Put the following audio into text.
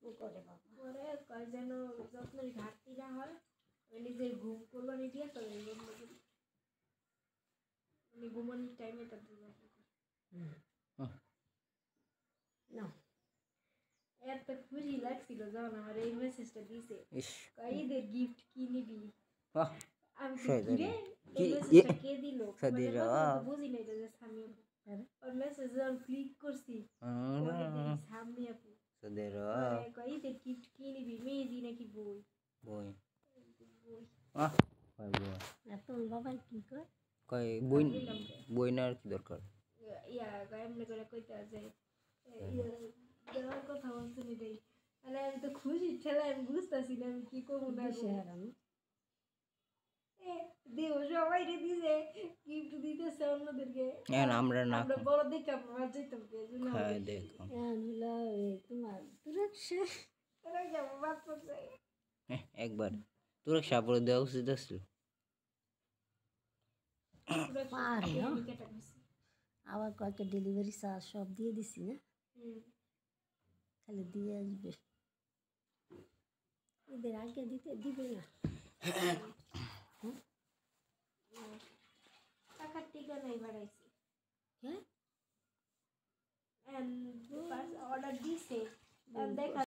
ও করে বাবা পরে কয় যেন যত্নের ঘাটতি না হয় ওই নিজের ঘুম কোরবানি দিয়ে তো উনি ঘুমানোর টাইমে তার দুর্গা না এত খুশি লাগছিল যখন আমার এই মেসেজটা দিছে ঈদের গিফট কি নিবি আমি কিরে এই মেসেজটা কে দিল বুঝি নাই যে সামি আপু ওর মেসেজ যখন ক্লিক করছি সামি আপু ঈদের গিফট কি নিবি মেহেদি নাকি বই বই এত বাবা কি কয় কয় বই না আর কি দরকার ইয়া এমনি করে কইতে আছে দেওয়ার কথা বলছি রে আরে আমি তো খুশি ঠেলা আমি বুঝতেছি না আমি কি করবো না দেব সবাই রে দিছে গিফট দিতেছে অন্যদেরকে আমরা না বড় দেখে আমরা যেতাম হ্যাঁ দেখো তোমার সুরক্ষা তোরা যাবো বাদ পড়ছে একবার তোর সাপড়ে দেওয়া উচিত আসলো আবার কয়েকটা ডেলিভারি চার্জ সব দিয়ে দিছি না তাহলে দিয়ে আসবে এদের আগে দিবে না টাকার ঠিকানাই বাড়াইছি হ্যাঁ অর্ডার দিছে দেখা